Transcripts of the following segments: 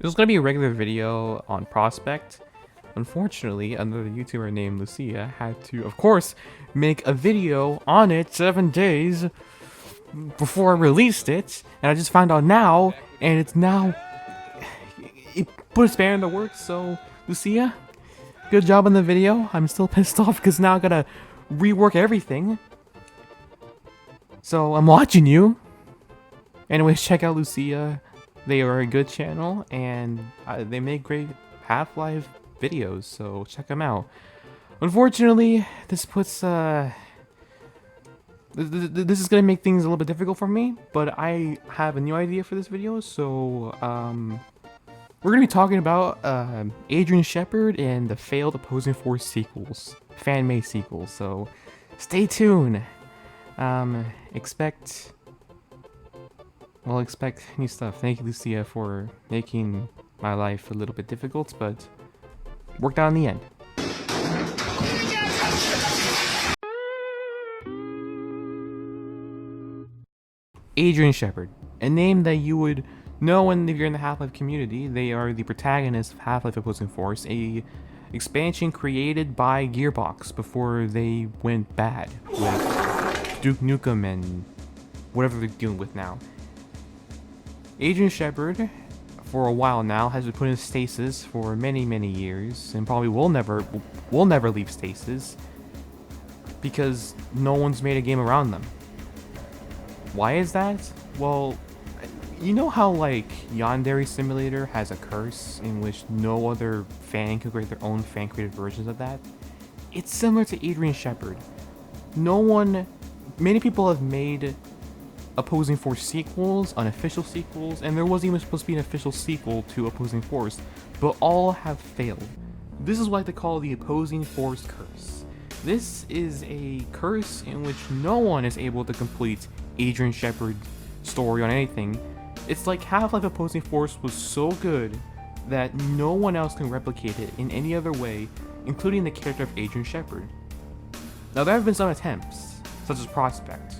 This is going to be a regular video on Prospect. Unfortunately, another YouTuber named Lucia had to, of course, make a video on it 7 days before I released it, and I just found out now, and it's now... It put a spanner in the works, so Lucia, good job on the video. I'm still pissed off because now I gotta rework everything. So I'm watching you. Anyways, check out Lucia. They are a good channel, and they make great Half-Life videos, so check them out. Unfortunately, this puts, this is going to make things a little bit difficult for me, but I have a new idea for this video, so, we're going to be talking about, Adrian Shepard and the failed Opposing Force sequels, fan-made sequels, so stay tuned. Expect new stuff. Thank you, Lucia, for making my life a little bit difficult, but worked out in the end. Adrian Shepard, a name that you would know if you're in the Half-Life community. They are the protagonists of Half-Life Opposing Force, a expansion created by Gearbox before they went bad with Duke Nukem and whatever they're dealing with now. Adrian Shepard, for a while now, has been put in stasis for many years, and probably will never leave stasis, because no one's made a game around them. Why is that? Well, you know how like Yandere Simulator has a curse in which no other fan can create their own fan-created versions of that? It's similar to Adrian Shepard. Many people have made Opposing Force sequels, unofficial sequels, and there wasn't even supposed to be an official sequel to Opposing Force, but all have failed. This is what I like to call the Opposing Force curse. This is a curse in which no one is able to complete Adrian Shepard's story on anything. It's like Half-Life Opposing Force was so good that no one else can replicate it in any other way, including the character of Adrian Shepard. Now there have been some attempts, such as Prospect.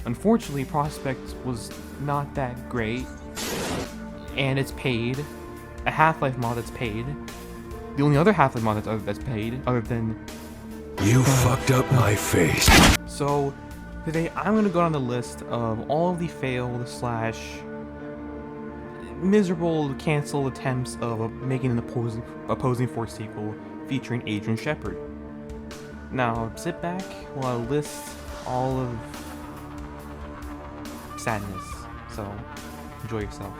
Unfortunately, Prospect was not that great, and it's paid. A Half-Life mod that's paid. The only other Half-Life mod that's paid, other than... You fucked up my face. So, today I'm going to go down the list of all of the failed / miserable canceled attempts of making an Opposing Force sequel featuring Adrian Shepard. Now, sit back while I list all of sadness, so enjoy yourself.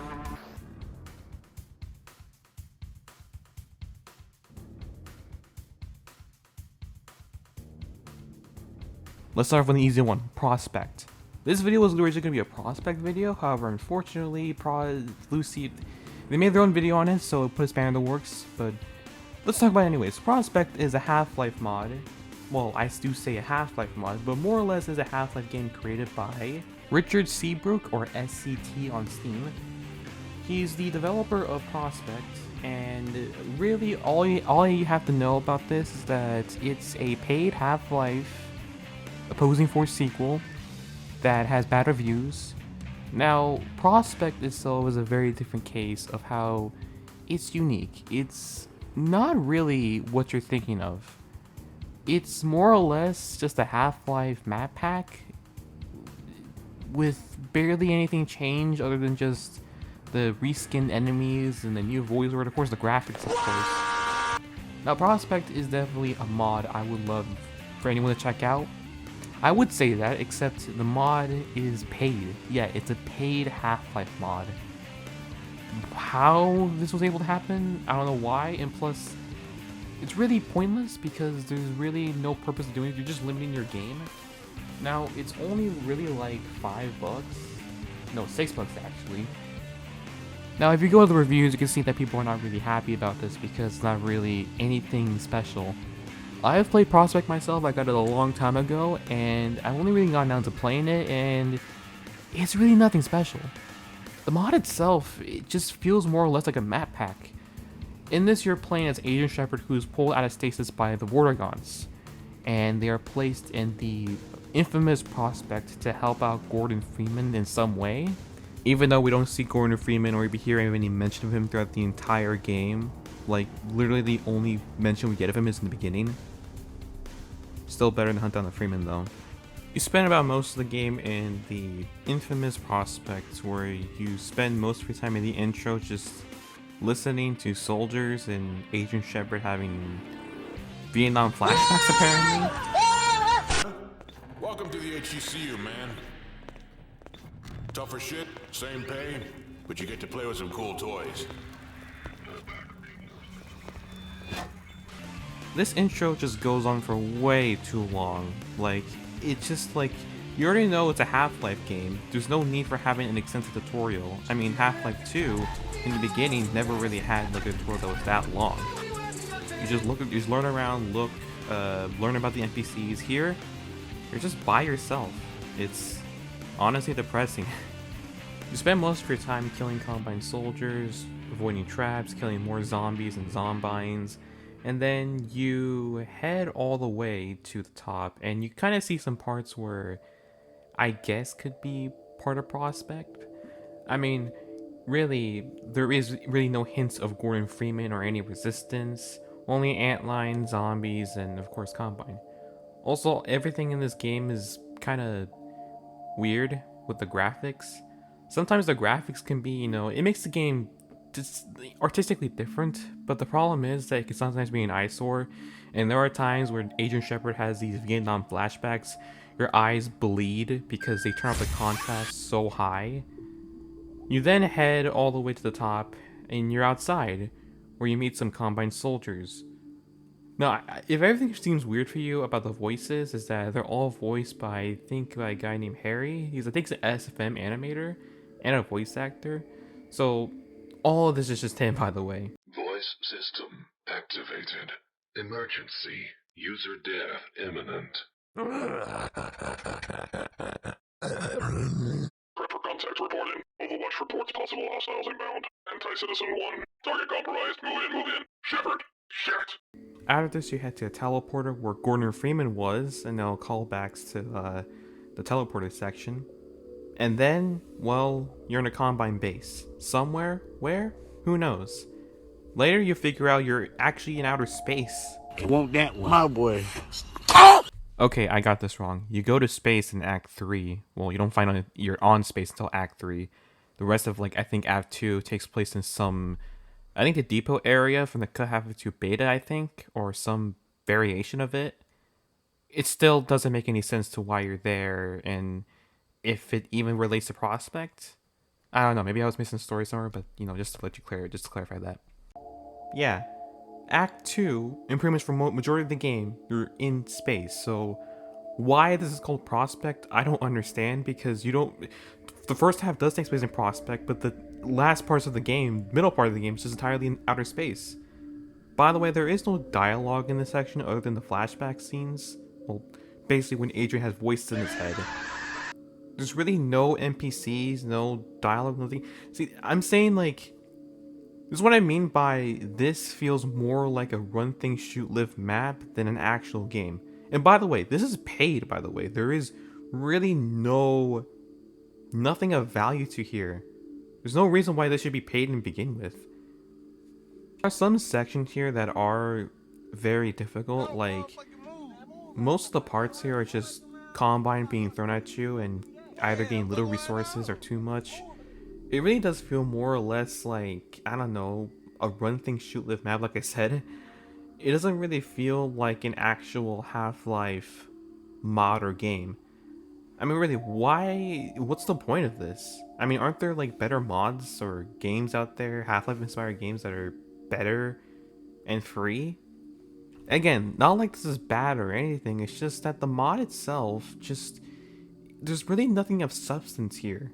Let's start off with an easy one, Prospect. This video was originally going to be a Prospect video, however, unfortunately, Lucy, they made their own video on it, so it put a spanner in the works, but let's talk about it anyways. Prospect is a Half-Life mod. Well, I do say a Half-Life mod, but more or less is a Half-Life game created by Richard Seabrook, or SCT on Steam. He's the developer of Prospect, and really all you have to know about this is that it's a paid Half-Life Opposing Force sequel that has bad reviews. Now, Prospect itself is a very different case of how it's unique. It's not really what you're thinking of. It's more or less just a Half-Life map pack with barely anything changed other than just the reskinned enemies and the new voice word, of course the graphics, of course. Now, Prospect is definitely a mod I would love for anyone to check out. I would say that, except the mod is paid. Yeah, it's a paid Half-Life mod. How this was able to happen, I don't know why, and plus, it's really pointless because there's really no purpose of doing it. You're just limiting your game. Now, it's only really like $5. No, $6 actually. Now, if you go to the reviews, you can see that people are not really happy about this because it's not really anything special. I have played Prospect myself. I got it a long time ago, and I've only really gotten down to playing it, and it's really nothing special. The mod itself, it just feels more or less like a map pack. In this, you're playing as Adrian Shepard, who's pulled out of stasis by the Vortigons, and they are placed in the infamous Prospect to help out Gordon Freeman in some way. Even though we don't see Gordon Freeman or we hear any mention of him throughout the entire game, like literally the only mention we get of him is in the beginning. Still better than Hunt Down the Freeman though. You spend about most of the game in the infamous Prospect, where you spend most of your time in the intro just listening to soldiers and Agent Shepard having Vietnam flashbacks apparently. Welcome to the HCCU, man. Tougher shit, same pay, but you get to play with some cool toys. This intro just goes on for way too long. Like, it's just like, you already know it's a Half-Life game. There's no need for having an extensive tutorial. I mean, Half-Life 2, in the beginning, never really had like a tutorial that was that long. You just learn around, learn about the NPCs. Here, you're just by yourself. It's honestly depressing. You spend most of your time killing Combine soldiers, avoiding traps, killing more zombies and zombines, and then you head all the way to the top, and you kind of see some parts where I guess could be part of Prospect. I mean, really, there is really no hints of Gordon Freeman or any resistance, only antline, zombies, and of course Combine. Also, everything in this game is kind of weird with the graphics. Sometimes the graphics can be, it makes the game just artistically different, but the problem is that it can sometimes be an eyesore, and there are times where Agent Shepard has these Vietnam flashbacks. Your eyes bleed because they turn up the contrast so high. You then head all the way to the top, and you're outside, where you meet some Combine soldiers. Now, if everything seems weird for you about the voices, is that they're all voiced by, I think, by a guy named Harry. I think, he's an SFM animator and a voice actor. So, all of this is just him, by the way. Voice system activated. Emergency. User death imminent. Prep for contact reporting. Overwatch reports possible hostiles inbound. Anti-citizen 1. Target compromised. Move in. Shepard. Shit. After this, you head to a teleporter where Gordon Freeman was, and now callbacks to the teleporter section. And then, well, you're in a Combine base. Somewhere? Where? Who knows? Later, you figure out you're actually in outer space. Want that one, my boy. Okay, I got this wrong. You go to space in Act 3. Well, you don't find out you're on space until Act 3. The rest of, I think Act 2 takes place in some... I think the depot area from the Cut Half of 2 beta, I think, or some variation of it. It still doesn't make any sense to why you're there, and if it even relates to Prospect. I don't know, maybe I was missing a story somewhere, but, just to clarify that. Yeah, Act 2, improvements for majority of the game, you're in space, so why this is called Prospect, I don't understand, because the first half does take place in Prospect, but the last parts of the game, middle part of the game, is just entirely in outer space. By the way, there is no dialogue in this section other than the flashback scenes. Well, basically when Adrian has voices in his head. There's really no NPCs, no dialogue, nothing. See, I'm saying this is what I mean by this feels more like a run thing shoot live map than an actual game. And by the way, this is paid, by the way. There is really nothing of value to here. There's no reason why this should be paid to begin with. There are some sections here that are very difficult, most of the parts here are just Combine being thrown at you and either getting little resources or too much. It really does feel more or less like, I don't know, a run thing shoot live map, like I said. It doesn't really feel like an actual Half-Life mod or game. I mean, really, what's the point of this? I mean, aren't there better mods or games out there, Half-Life inspired games that are better and free? Again, not like this is bad or anything, it's just that the mod itself there's really nothing of substance here.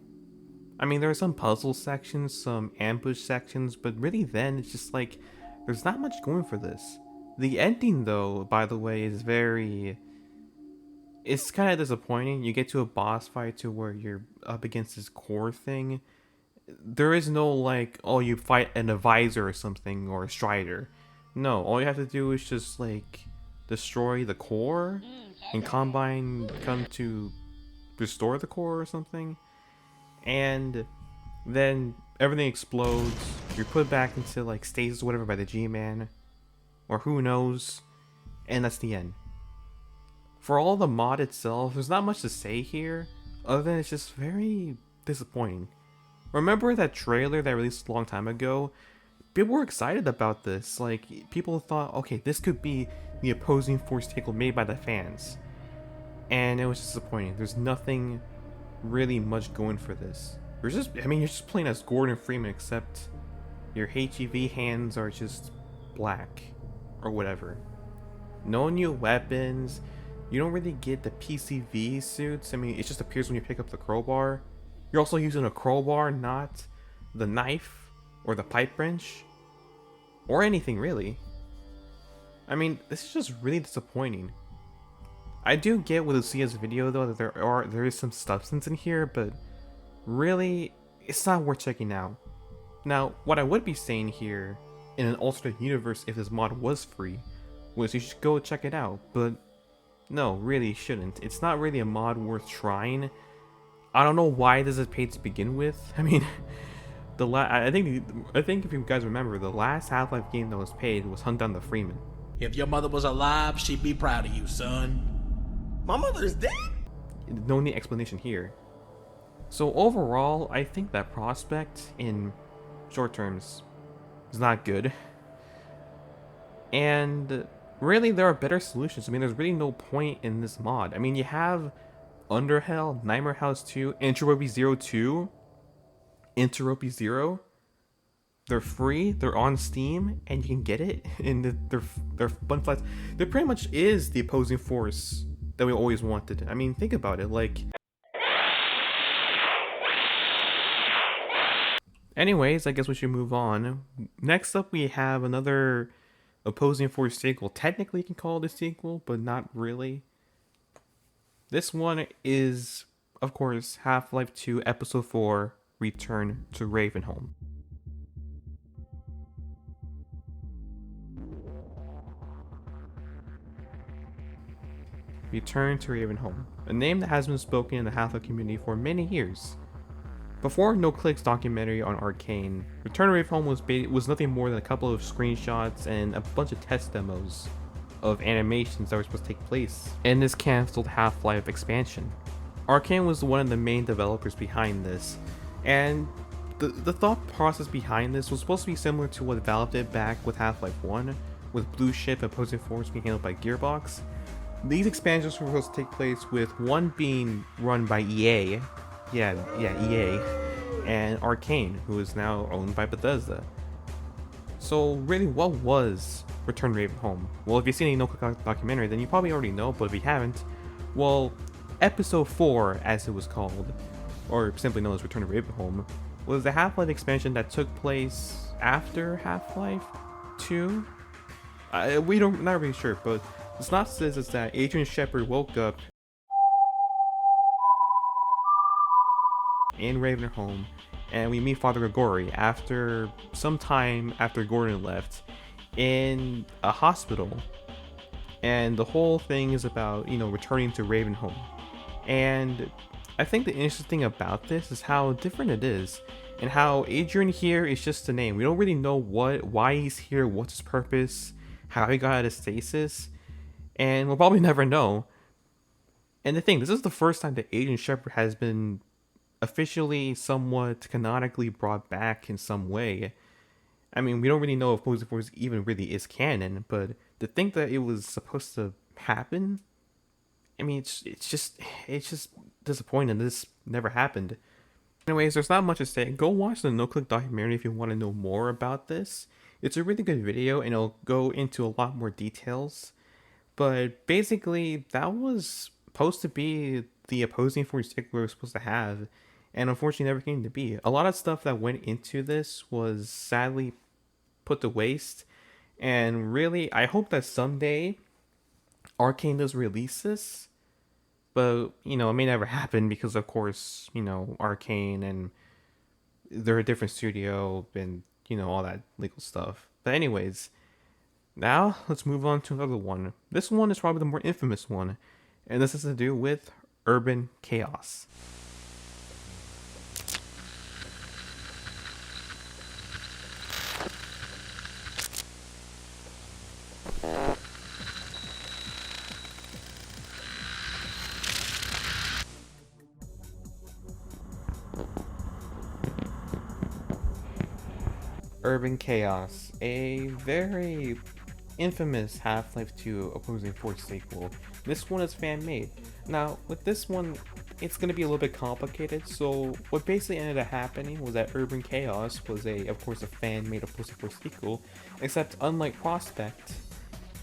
I mean, there are some puzzle sections, some ambush sections, but really then it's just there's not much going for this. The ending, though, by the way, is it's kind of disappointing. You get to a boss fight to where you're up against this core thing. There is no oh, you fight an advisor or something, or a strider. No, all you have to do is just destroy the core, and Combine come to restore the core or something. And Then everything explodes. You're put back into like stasis or whatever by the G-Man, or who knows, and that's the end. For all the mod itself, there's not much to say here, other than it's just very disappointing. Remember that trailer that released a long time ago? People were excited about this. Like, people thought, okay, this could be the opposing force takeover made by the fans. And it was disappointing. There's nothing really much going for this. You're just playing as Gordon Freeman, except your HEV hands are just black or whatever. No new weapons. You don't really get the PCV suits. I mean, it just appears when you pick up the crowbar. You're also using a crowbar, not the knife or the pipe wrench or anything really. I mean, this is just really disappointing. I do get with Lucia's video though that there is some substance in here, but really, it's not worth checking out. Now, what I would be saying here, in an alternate universe if this mod was free, was you should go check it out, but no, really you shouldn't. It's not really a mod worth trying. I don't know why this is paid to begin with. I mean, I think if you guys remember, the last Half-Life game that was paid was Hunt Down the Freeman. If your mother was alive, she'd be proud of you, son. My mother is dead? No need explanation here. So overall, I think that Prospect, in short terms, is not good. And really, there are better solutions. I mean, there's really no point in this mod. I mean, you have Underhell, Nightmare House 2, Entropy 02, Entropy 0. They're free, they're on Steam, and you can get it. And they're fun flats. There pretty much is the opposing force that we always wanted. I mean, think about it. Like, anyways, I guess we should move on. Next up, we have another opposing force sequel. Technically, you can call it a sequel, but not really. This one is, of course, Half-Life 2 Episode 4, Return to Ravenholm. Return to Ravenholm, a name that has been spoken in the Half-Life community for many years. Before NoClick's documentary on Arcane, Return to Ravenholm was nothing more than a couple of screenshots and a bunch of test demos of animations that were supposed to take place in this cancelled Half-Life expansion. Arcane was one of the main developers behind this, and the thought process behind this was supposed to be similar to what Valve did back with Half-Life 1, with Blue Ship and Opposing Force being handled by Gearbox. These expansions were supposed to take place with one being run by EA, EA, and Arcane, who is now owned by Bethesda. So really, what was Return to Ravenholm? Well, if you've seen a NoClick documentary, then you probably already know, but if you haven't, well, Episode 4, as it was called, or simply known as Return to Ravenholm, was the Half-Life expansion that took place after Half-Life 2? Not really sure, but the synopsis is that Adrian Shepard woke up in Ravenholm, and we meet Father Gregory after some time after Gordon left in a hospital, and the whole thing is about, returning to Ravenholm. And I think the interesting thing about this is how different it is, and how Adrian here is just a name. We don't really know why he's here, what's his purpose, how he got out of stasis, and we'll probably never know. And the thing, this is the first time that Adrian Shepard has been officially somewhat canonically brought back in some way. I mean, we don't really know if Opposing Force even really is canon, but to think that it was supposed to happen, I mean, it's just disappointing. This never happened. Anyways, there's not much to say. Go watch the NoClick documentary if you want to know more about this. It's a really good video, and it'll go into a lot more details. But basically, that was supposed to be the Opposing Force stick we were supposed to have, and unfortunately never came to be. A lot of stuff that went into this was sadly put to waste, and really, I hope that someday Arcane does release this, but, it may never happen because, of course, Arcane, and they're a different studio, and, all that legal stuff. But anyways, now let's move on to another one. This one is probably the more infamous one, and this has to do with Urban Chaos. Urban Chaos, a very infamous Half-Life 2 Opposing Force sequel. This one is fan-made. Now, with this one, it's going to be a little bit complicated, so what basically ended up happening was that Urban Chaos was of course, a fan-made Opposing Force sequel, except unlike Prospect,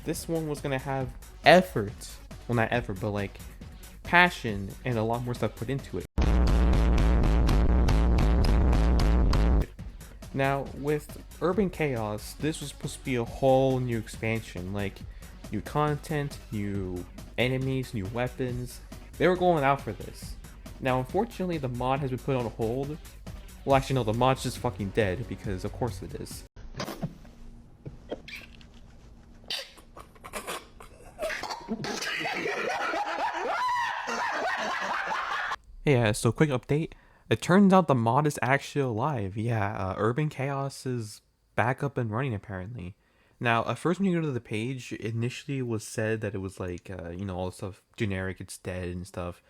this one was going to have effort, well not effort, but like passion and a lot more stuff put into it. Now, with Urban Chaos, this was supposed to be a whole new expansion, like new content, new enemies, new weapons. They were going out for this. Now, unfortunately, the mod has been put on hold. Well, actually, no, the mod's just fucking dead, because of course it is. Yeah, so quick update. It turns out the mod is actually alive. Yeah, Urban Chaos is back up and running apparently. Now, at first when you go to the page, initially it was said that it was like, you know, all the stuff generic, it's dead and stuff.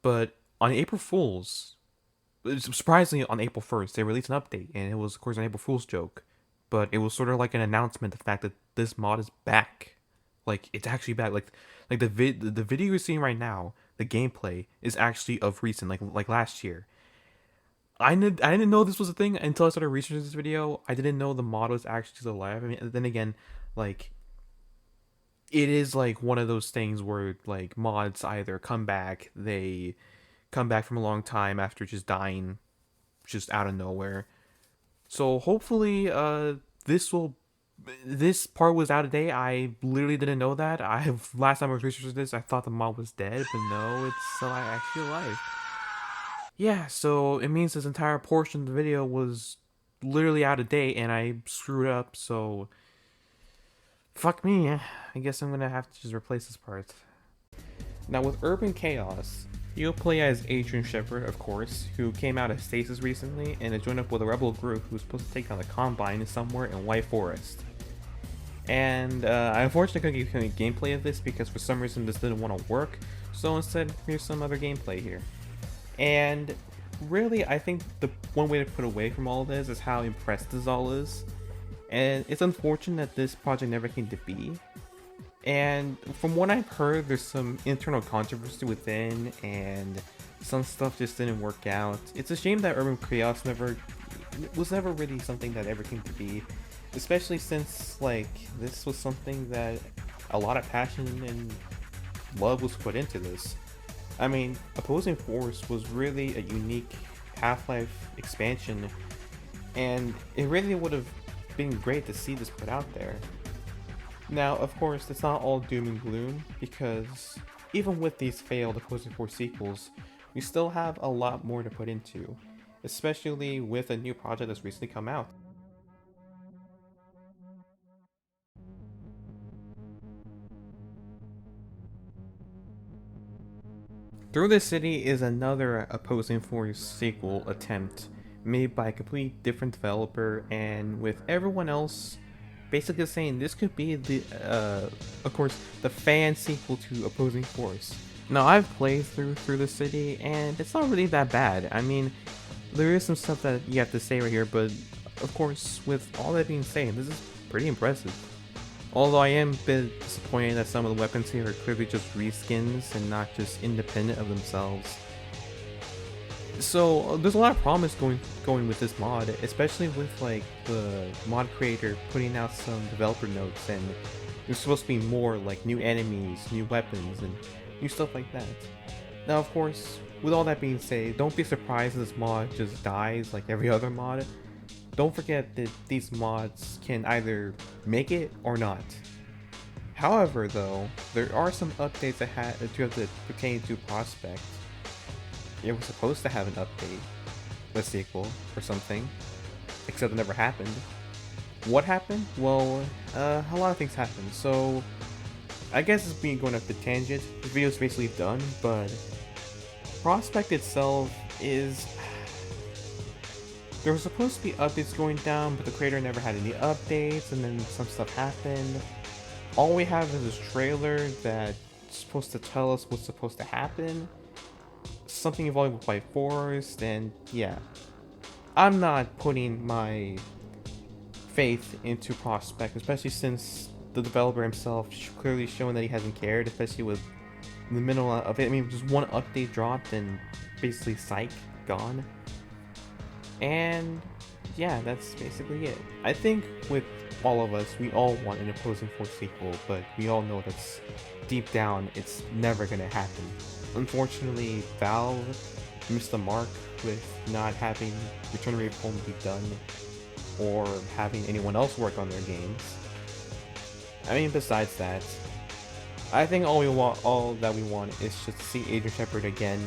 But on April Fool's, surprisingly on April 1st, they released an update, and it was of course an April Fool's joke. But it was sort of like an announcement, the fact that this mod is back. Like, it's actually back. Like the video you're seeing right now, the gameplay is actually of recent, like last year. I didn't know this was a thing until I started researching this video. I didn't know the mod was actually still alive. I mean, then again, like, it is like one of those things where like mods either they come back from a long time after just dying, just out of nowhere. So hopefully, this part was out of date. I literally didn't know that. Last time I was researching this, I thought the mod was dead, but no, it's still actually alive. Yeah, so it means this entire portion of the video was literally out of date, and I screwed up, so fuck me. I guess I'm gonna have to just replace this part. Now with Urban Chaos, you'll play as Adrian Shepard, of course, who came out of Stasis recently and has joined up with a rebel group who's supposed to take down the Combine somewhere in White Forest. And I unfortunately couldn't get any gameplay of this because for some reason this didn't want to work, so instead here's some other gameplay here. And really, I think the one way to put away from all this is how impressed this all is. And it's unfortunate that this project never came to be. And from what I've heard, there's some internal controversy within, and some stuff just didn't work out. It's a shame that Urban Chaos was never really something that ever came to be, especially since like this was something that a lot of passion and love was put into this. I mean, Opposing Force was really a unique Half-Life expansion, and it really would have been great to see this put out there. Now, of course, it's not all doom and gloom, because even with these failed Opposing Force sequels, we still have a lot more to put into, especially with a new project that's recently come out. Through the City is another Opposing Force sequel attempt, made by a completely different developer, and with everyone else basically saying this could be the, of course, the fan sequel to Opposing Force. Now, I've played through the City, and it's not really that bad. I mean, there is some stuff that you have to say right here, but of course, with all that being said, this is pretty impressive. Although I am a bit disappointed that some of the weapons here are clearly just reskins and not just independent of themselves. So there's a lot of promise going with this mod, especially with like the mod creator putting out some developer notes, and there's supposed to be more like new enemies, new weapons, and new stuff like that. Now, of course, with all that being said, don't be surprised if this mod just dies like every other mod. Don't forget that these mods can either make it or not. However, though, there are some updates that pertain to Prospect. It was supposed to have an update, the sequel, or something, except it never happened. What happened? Well, a lot of things happened, so I guess it's being going up the tangent. The video's basically done, but Prospect itself is... There were supposed to be updates going down, but the creator never had any updates, and then some stuff happened. All we have is this trailer that's supposed to tell us what's supposed to happen. Something involving with White Forest, and yeah. I'm not putting my faith into Prospect, especially since the developer himself clearly showing that he hasn't cared, especially with the middle of it. I mean, just one update dropped and basically psych, gone. And yeah, that's basically it. I think with all of us, we all want an Opposing Force sequel, but we all know that's deep down, it's never gonna happen. Unfortunately, Valve missed the mark with not having Return to Ravenholm be done, or having anyone else work on their games. I mean, besides that, I think all that we want is just to see Agent Shepard again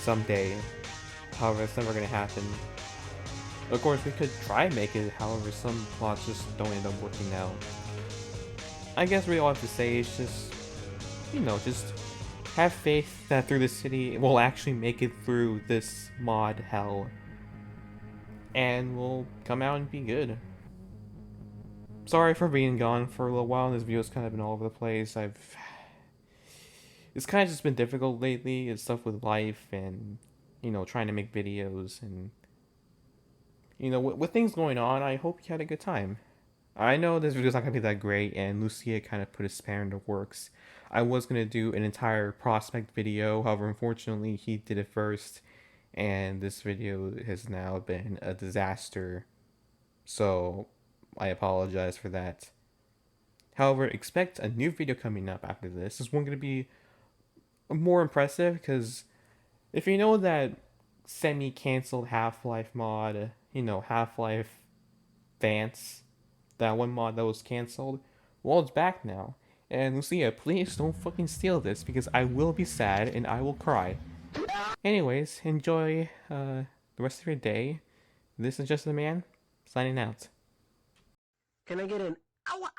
someday. However, it's never gonna happen. Of course, we could try and make it, however, some plots just don't end up working out. I guess what all I have to say is just, you know, just have faith that through the city, we'll actually make it through this mod hell. And we'll come out and be good. Sorry for being gone for a little while. This video's kind of been all over the place. It's kind of just been difficult lately. It's stuff with life and, you know, trying to make videos and, you know, with things going on, I hope you had a good time. I know this video's not going to be that great, and Lucia kind of put a spanner in the works. I was going to do an entire Prospect video, however, unfortunately, he did it first, and this video has now been a disaster. So, I apologize for that. However, expect a new video coming up after this. This one going to be more impressive, because if you know that semi-cancelled Half-Life mod, you know, Half-Life Vance, that one mod that was cancelled, well, it's back now. And Lucia, please don't fucking steal this, because I will be sad and I will cry. Anyways, enjoy the rest of your day. This is Just a Man, signing out. Can I get an ow, ow?